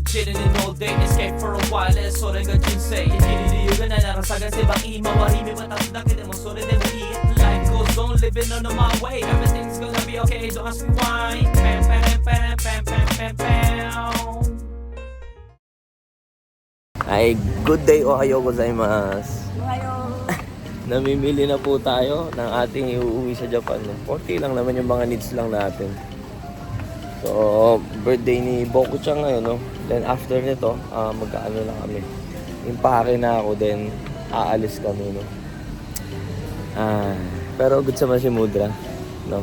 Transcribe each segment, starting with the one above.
chilling in all day, escape for a while, それが人生生きる理由がないなら探せばいい周り見渡すだけでもそれでもいい Life goes on, living on my way, everything's gonna be okay, don't ask me why. Pam pam pam pam pam pam pam. Ay, good day, ohayo gozaimasu. Ohayo. Namimili na po tayo ng ating iuwi sa Japan. Konti lang naman yung mga needs lang natin. So, birthday ni Boku-chan ngayon, no? Then after nito, mag-ano na kami. Impake na ako, then aalis kami, no? Pero goods naman si Mudra, no?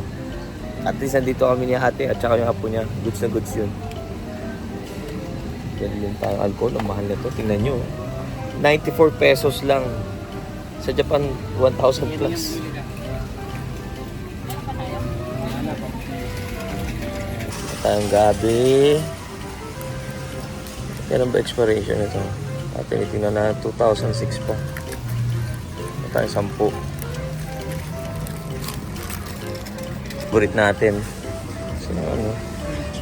At least nandito kami ni ate at saka yung apo niya. Goods na goods yun. Ganun tayong alcohol, ang mahal na to. Tingnan nyo, 94 pesos lang. Sa Japan, 1,000 plus. Tayong gabi. Kailan ba expiration ito? At tinitingnan na 2006 pa. Tayong 10. Burit natin. So, ano?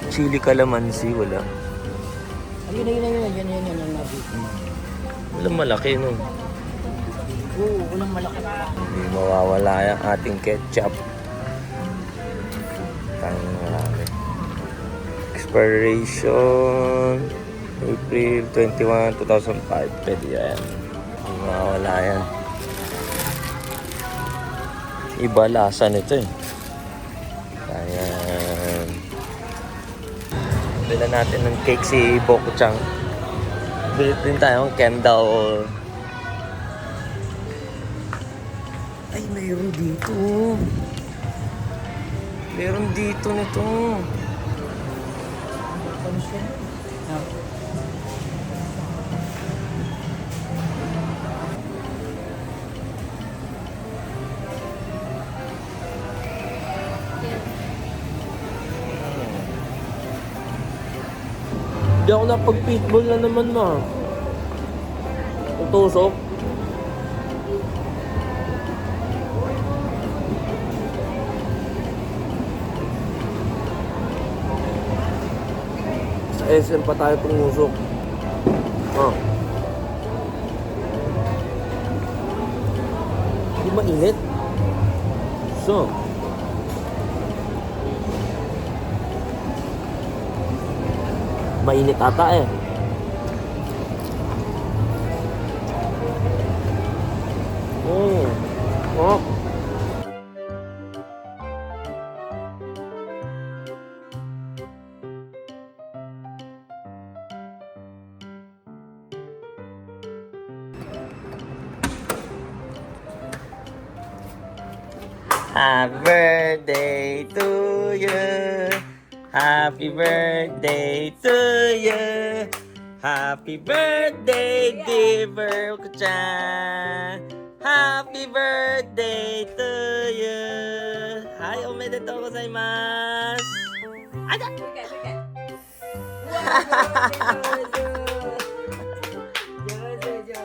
Chili calamansi, wala. Ayun. Ang nabito. Walang malaki, no? Oo, walang malaki. Hindi mawawala yung ating ketchup. Marami. Expiration April 21, 2005. Pwede yan. Hindi mawawala yan. Iba lasa nito eh. Ayan. Bila natin ng cake si Boku-chan. Bilit din tayo ng candle. Ay, mayroon dito. Meron dito nito. Hindi ako napag-pitbull na naman, ma. Tutusok. Sa SM pa tayo pumusok. Hindi mainit. So, mainit ata eh. Oh. Happy birthday to you. Happy birthday to you. Happy birthday, dear Boku-chan. Happy birthday to you. Hi, omedetou gozaimasu. Ada.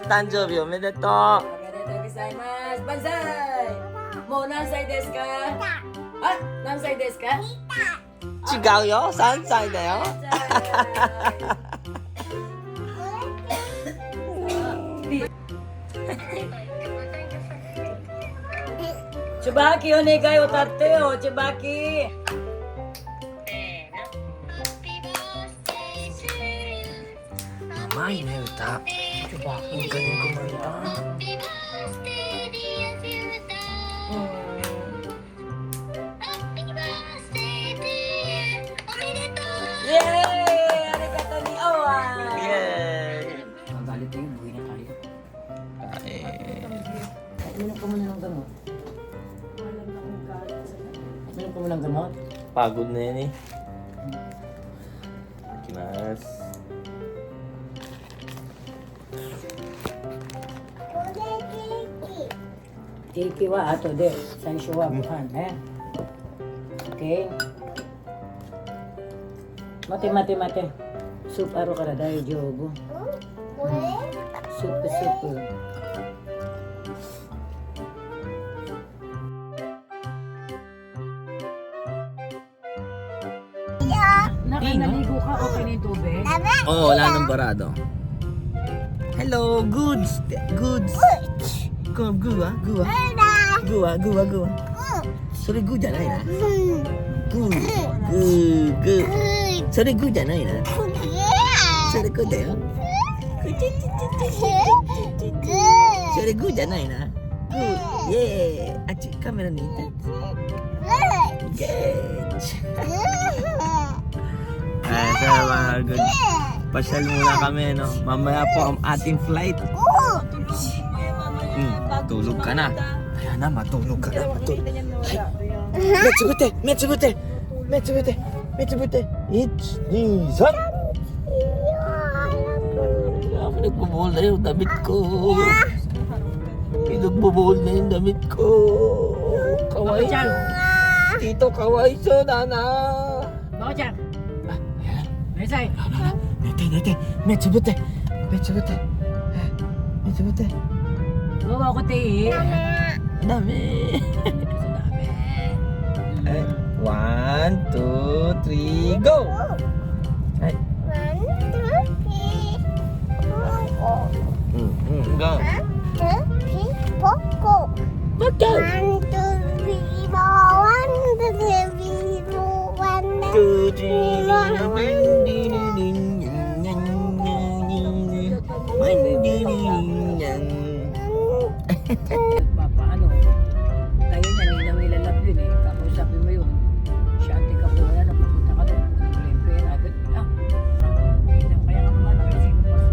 Tanjoubi omedetou. Omedetou gozaimasu. Banzai. Mo nansai desu ka? Nansai desu ka? 違うよ、3歳だよ。Tsubaki, onegai utatte yo, Tsubaki. May na yuta. Ang galing kumanta. Yay! Arigato ni Owa! Yay! Ang galit na yun, buhay na tayo. Minom ko muna ng gamot. Minom ko muna ng gamot. Pagod na yan eh. Kinas. Keiki wa ato de, sansho wa buhan, eh? Okay? Mate. Soup aro kara daijoubu. Soup. naligo ka, okay na yung tubig? Oo, wala nang barado. Hello, goods. Goods. Go, gua, gua. Gua, gua, gua. Sorry, good じゃないな。Good, good, good. それ good じゃないな。それ good だよ。それ good じゃないな。Good. Yeah. あっちカメラにいて。Good. Mga good. Pasyal muna kami, no? Mamaya po ang ating flight. Tulog ka na. Ayan na, matulog ka na. Matulog. Metsubute! Metsubute! Metsubute! Metsubute! 1, 2, 3! Pinagbubuhol na yung damit ko. Pinagbubuhol na yung damit ko. Kawai. Tito, kawai so, nana. Bako-chan! Nesay! Nete, nete. Metsubute! Metsubute! Metsubute! Bawa ko tayo. Dami. 1, 2, 3, go! Ay. Go! Go! 2, 3, Paano? Kayo niya, nilang nilalap yun eh. Kakausapin mo yun. Shanti ka po na, napupunta ka doon. Wala yung pera. Kaya ka naman nakasing mas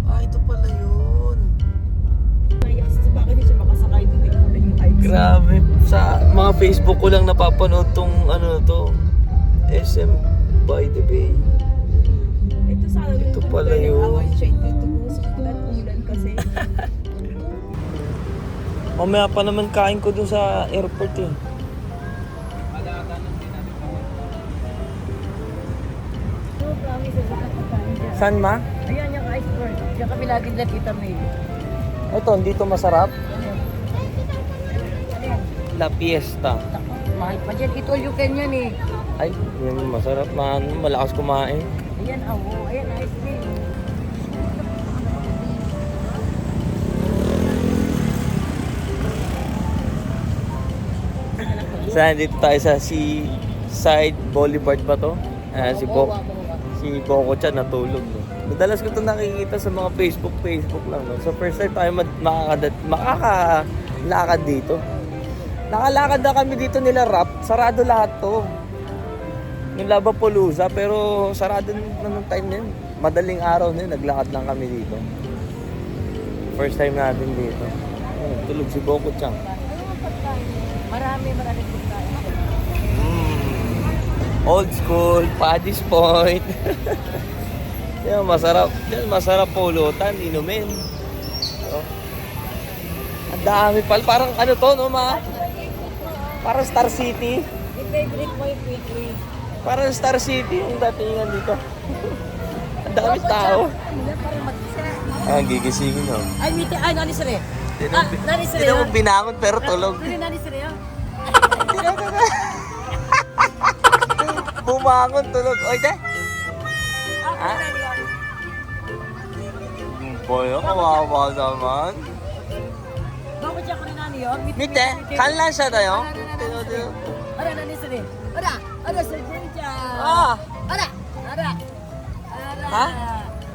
Ah, ito pala yun. Bakit hindi siya makasakay dito yung ice? Grabe. Sa mga Facebook ko lang napapanood tong ano to. SM by the Bay. Ito sa akin. Ito pala yun. Awan siya dito sa ulan kasi. Mamaya pa naman kain ko dun sa airport eh. San ma? Ayan yung iceberg. Diyan kami lagi nakita mo yun. Ito, dito masarap. La Fiesta. Mahal pa dyan. Ito all you can yan eh. Ay, yun masarap man. Malakas kumain. Ayan, awo. Ayan, ice cream. Saan dito tayo sa Seaside Boulevard ba to? Si Boko-chan natulog. No? Madalas ko ito nakikita sa mga Facebook lang. No? So first time tayo makakalakad dito. Nakalakad na kami dito nila Rap. Sarado lahat to. Yung Labapalooza pero sarado na nung time na yun. Madaling araw na yun, naglakad lang kami dito. First time natin dito. Ayun, tulog si Boko-chan. Marami pagkain. Old school, Paddy's Point. Yan, masarap. Yan, masarap pulutan, inumin. So, ang dami pala. Parang ano to, no, ma? Parang Star City. Yung favorite mo yung quickly. Parang Star City yung datingan dito. Ang dami tao. Parang magsira. Ah, gigisingin, no? Ay, nani sire. Nani sire. Hindi mo binangon pero tulog. Nani sire. Bumangon, tulog. Oy, de. Ha? Boy, kawawa naman. Bakit siya ko rin nani yun? Mite, kanlan siya tayo? Ara, nani sire. Ara, sir Jinja. Ah! Ara. Ha?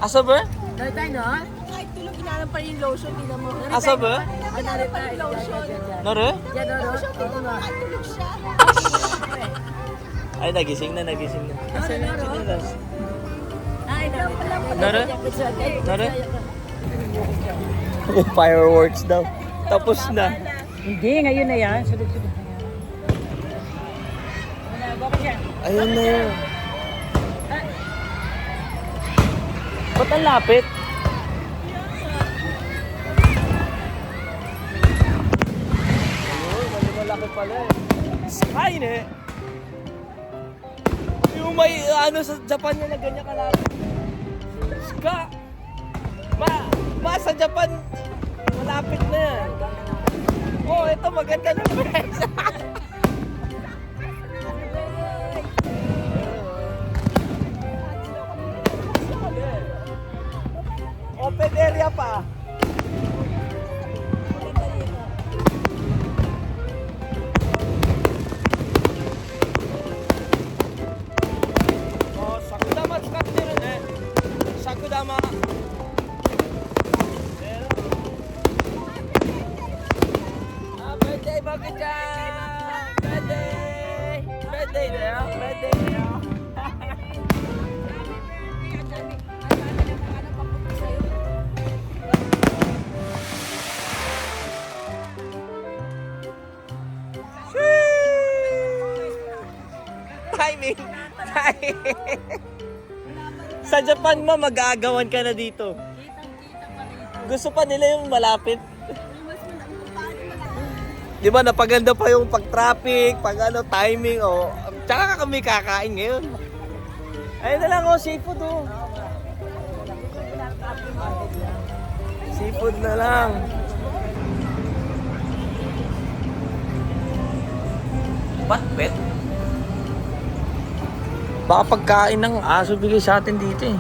Asa ba? Dahil tayo, no? Kahit tulog, inalam pa yung lotion, tingnan mo. Asa ba? Dahil tayo. Lotion. Nare? Yan, no? Kahit tulog siya. Ay, nagising na. Ay, Nare? Nare? Fireworks daw. Tapos na. Hindi, ngayon na yan. Sunod-sunod na yan. Wala, bakit yan? Ayun na yun. Ba't ang lapit? Ayun, malaki pala eh. Skynet! Yung may ano sa Japan na ganyan kalapit. Ska! Sa Japan, malapit na yan. Oh, ito maganda na price. Open area pa. Oh, sakudama 使ってるね。sakudama. Ah, birthday, Boku-chan! Birthday! Birthday da yo, birthday da yo. Timing! Sa Japan mo, mag-aagawan ka na dito. Gusto pa nila yung malapit. Di ba, napaganda pa yung pag-traffic, timing, oh. Tsaka kami kakain ngayon. Ayun na lang, oh, seafood, oh. Seafood na lang. Patpet? Baka pagkain ng aso bigay sa atin dito eh.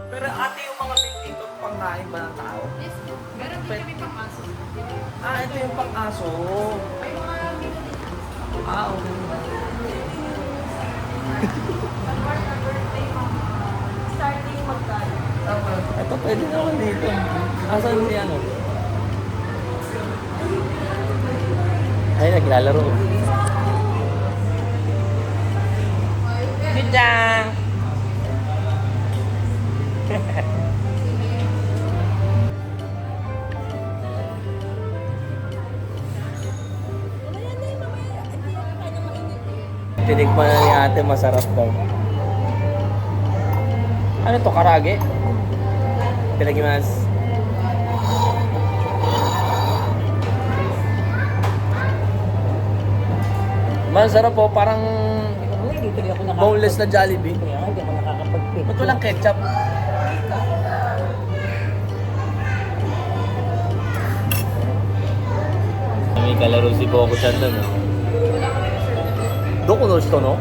Pero ate, yung mga meal dito, pangkain ba ng tao? Yes, meron din kami pang aso. Ah, ito yung pang-aso. May mga menu din. Ah, okay. Starting magkano. Ito pwede naman dito. Asan si ano? Ay, naglalaro. Gudang! Tinikman na ni ate, masarap daw. Ano to, karage? Pinagimas. Masarap po, parang Dito di ako boneless na Jollibee. Kaya nga, hindi ako nakakapag-pick. Ba't walang ketchup? May kalaro si Boku-chan doon. Doko no shito no?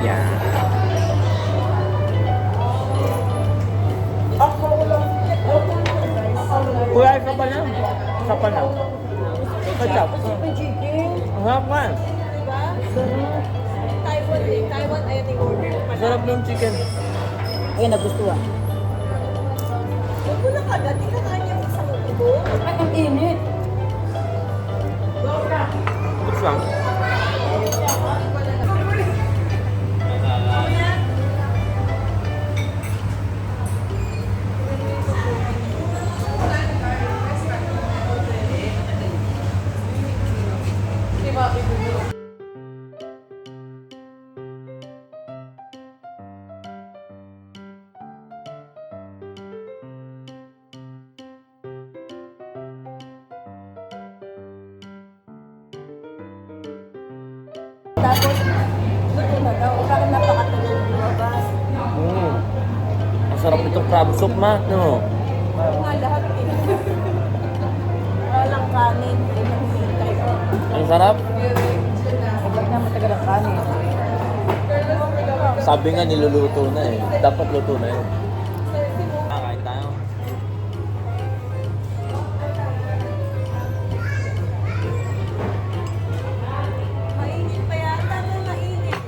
Yeah. Kuya, ka pa na? Ka pa na? Ketchup. Chicken. Ang harap nga. Taiwan eh. Taiwan ayun yung order. Sarap ng chicken. Ay, nagustuhan. Huwag mo na kagad. Di ka kanya yung isang ubo. Ay, ang init. Gusto lang. Tapos, luto na daw. Parang napakatagal lumabas. Ang sarap itong crab soup, ma. No? Parang nga lahat eh. Walang kanin. Ay, naghihintay ko. Ang sarap. Huwag na matagal ang kanin. Sabi nga niluluto na eh. Dapat luto na yun. Kain tayo. Mainit pa yata na mainit.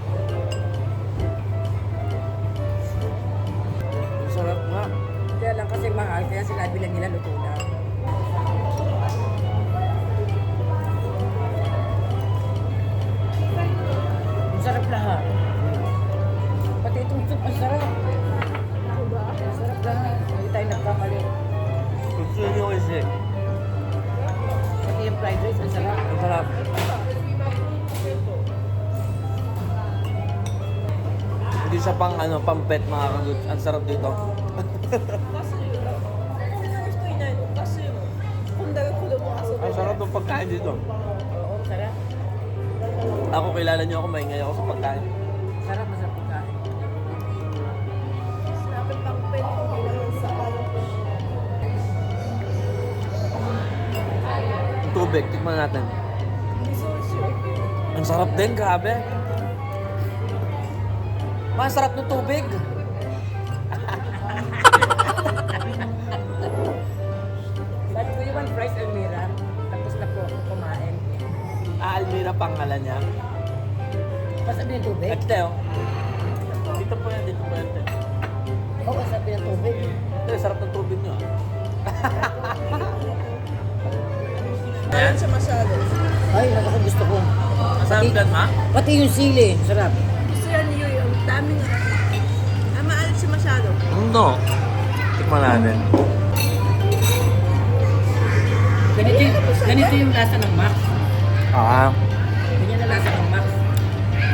Ang sarap nga. Kaya lang kasi mahal, kaya sinabi lang nila luto na. Ang sarap lahat. Pati itong soup, ang sarap. Ang sarap lahat. Hindi tayo nagkamali. Gusto nyo kasi. Pati yung fried rice, ang sarap. Ang sarap. Hindi siya pang pang pet mga kaguts. Ang sarap dito. Ang sarap ng pagkain dito. Oo, sarap. Ako, kilala niyo ako, maingay ako sa pagkain. Sarap sa pagkain. Dapat pang pwede ko kailangan sa Tubig, tikman natin. Bisosyo. Ang sarap din, grabe. Masarap ng tubig. But do you want fries Elmira? Tapos na po ako kumain. Almira pangalan niya. Masabi ng tubig? At Teo. Dito po yan, dito po yan. Teo. Oo, masabi ng tubig. Teo, sarap ng tubig niyo. Ayun siya masyado. Ay, ako gusto ko. Masarap yan, ma? Pati yung sili, sarap. Gusto yan niyo yung daming... maalat siya masyado. No. Tikman natin. Ganito yung lasa ng Max. Ah, Ganyan na lasa ng Max.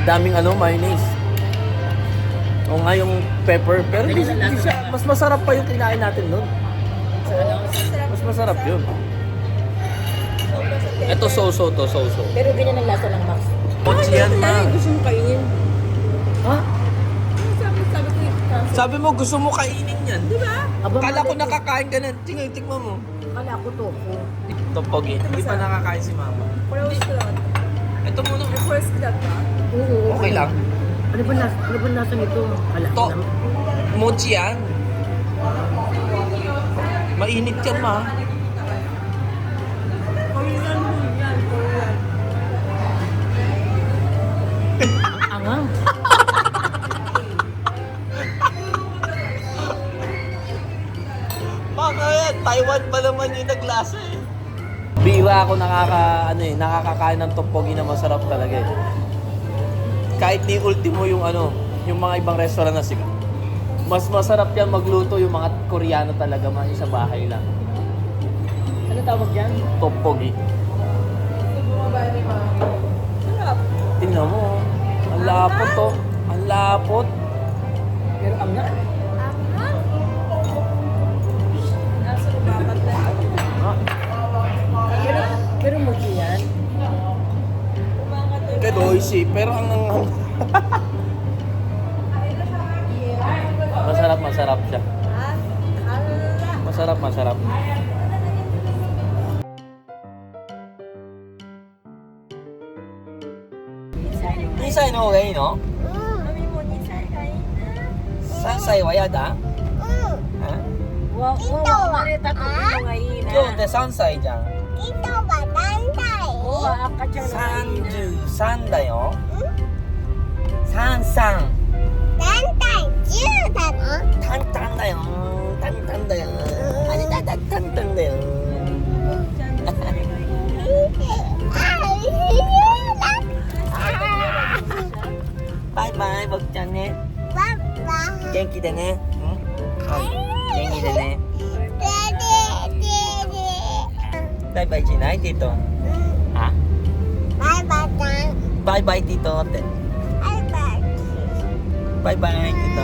daming mayonnaise. O nga yung pepper, pero hindi siya, mas masarap pa yung kinain natin nun. Mas masarap yun. Ito soso to, soso. Pero ganyan ang lasa ng Max. Mochi yan, ma. Gusto mo kainin. Ha? Sabi ko yung Sabi mo gusto mo kainin yan, di ba? Abang Kala ko nakakain ka na. Tingnan, tikman mo. Kala ko tofu. Topogi. Hindi pa nakakain si mama. first club. Ito muna. May first club ka? Oo. Okay lang. Ano ba lasa nito? Kala To, ko lang. mochi yan. Mainit yan, ma. Korean food yan. Korean. Angang. Bakit? Taiwan pa naman yung naglasa eh. Bira ako nakakakain ng tteokbokki na masarap talaga eh. Kahit ni ultimo yung yung mga ibang restaurant na mas masarap yan magluto yung mga Koreano talaga, mga sa bahay lang. Ano tawag dyan? Tteokbokki. Sarap. Tingnan mo, oh. Ang lapot to. Ang lapot. Pero angang. Nasa lumapat na. Ah, Pero mochi yan. Umangat na. Kedoishi, pero ang masarap siya. Masarap. Nisay no way no? Mami mo, nisay kain na. Sansai wa yada? Ha? Wow, marita ko ito ngayon. 今日で3歳じゃん。 Oo, akachang na ngayon. 33だよ。33。タンタンだよ。タンタンだよ。あれだだタンタンだよ。バイバイ、僕ちゃんね。元気でね。元気でね。バイバイしないティト。あ？バイバイティトって。バイバイティト。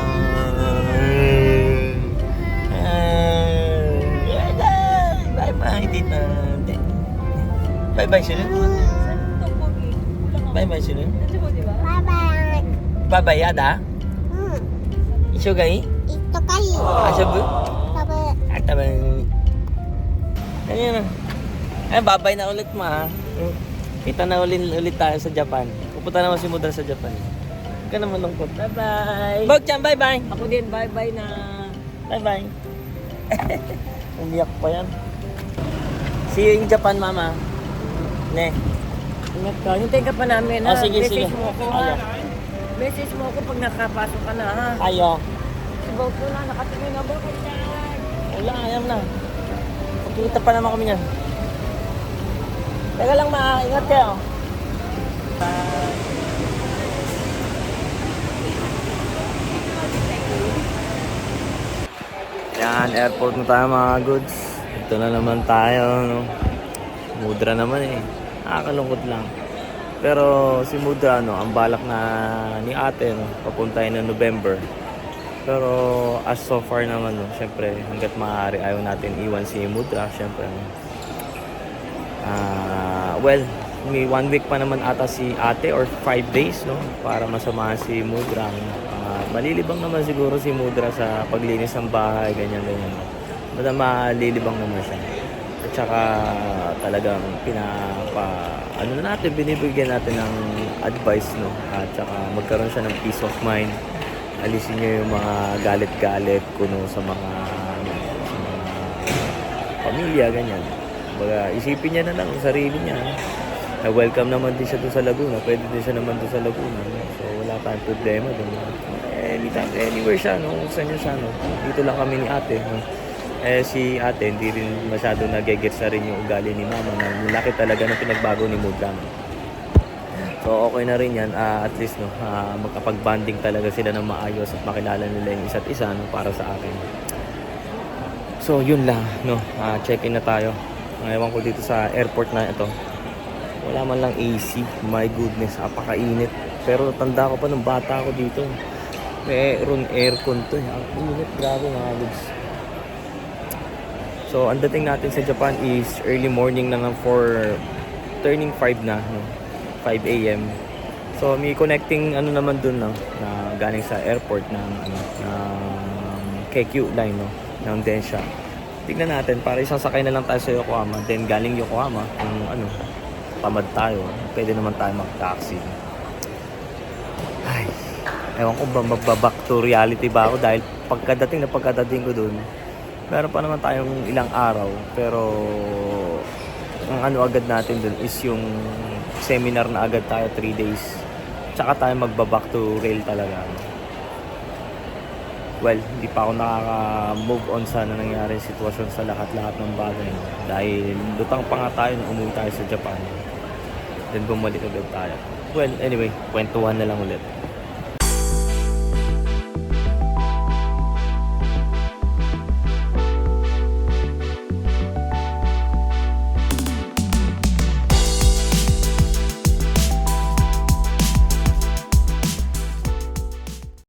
バイバイティトって。バイバイする？ Tteokbokki. Kulang ako. バイバイする？ Nandiyan mo, di ba? バイバイやだ？一緒がいい？遊ぶ？Ah, tabang. Ayun na. Ay, babay na ulit ma. Kita na ulit tayo sa Japan. Pupunta naman si Mudra sa Japan. Huwag ka naman lungkot. Bye-bye. Bogchan, bye-bye. Ako din, bye-bye na. Bye-bye. Umiyak pa yan. See you in Japan, mama. Ne. Ingat ka. Hintayin ka pa namin ha. Oh, sige, Message sige. mo ako Ayo. ha. Message mo ako pag nakapasok ka na ha. Ayo. Sabaw ko na, nakatingin na ba ka Wala, ayaw na. Pagkita pa naman kami niyan. Teka lang ma, ingat kayo. Yan, airport na tayo mga goods. Ito na naman tayo, no? Mudra naman eh. Nakakalungkot lang. Pero si Mudra, no, ang balak na ni ate, no, papuntahin na November. Pero as so far naman, no, syempre, hanggat maaari ayaw natin iwan si Mudra, syempre. Well, may 1 week pa naman ata si ate or 5 days, no? Para masamahan si Mudra. Malilibang naman siguro si Mudra sa paglinis ng bahay, ganyan-ganyan. Basta malilibang naman siya. At saka talagang binibigyan natin ng advice, no? At saka magkaroon siya ng peace of mind. Alisin niyo yung mga galit-galit kuno sa mga pamilya, ganyan. Baga, isipin niya na lang yung sarili niya. Welcome naman din siya doon sa Laguna. Pwede din siya naman doon sa Laguna. No? So, wala tayong problema doon. Anytime, anywhere siya, no? Kung saan niya siya, no? Dito lang kami ni ate. No? Si ate, hindi rin masyado nagigets na rin yung ugali ni mama. Laki talaga ng pinagbago ni Mudra. No? So, okay na rin yan. At least, no? Magkapag-banding talaga sila ng maayos at makilala nila yung isa't isa, no? Para sa akin. So, yun lang, no? Check-in na tayo. Ewan ko dito sa airport na ito. Wala man lang AC. My goodness, apakainit. Pero tanda ko pa nung bata ako dito. Meron aircon to. Ang init, grabe mga lods. So, ang dating natin sa Japan is early morning na nga for turning 5 na, no? 5 a.m. So, may connecting naman dun, no? Na galing sa airport ng KQ line, no? Ng Densha. Tignan natin, para isang sakay na lang tayo sa Yokohama. Then galing Yokohama, kung tamad tayo, pwede naman tayo mag-taxi. Ay, ewan ko ba magbaback to reality ba ako dahil pagkadating ko dun, meron pa naman tayong ilang araw, pero ang agad natin dun is yung seminar na agad tayo 3 days. Tsaka tayo magbaback to rail talaga. Well, hindi pa ako nakaka-move on sa nangyari sitwasyon sa lahat-lahat ng bagay. No? Dahil lutang pa nga tayo na umuwi tayo sa Japan. Then bumalik agad tayo. Well, anyway, kwentuhan na lang ulit.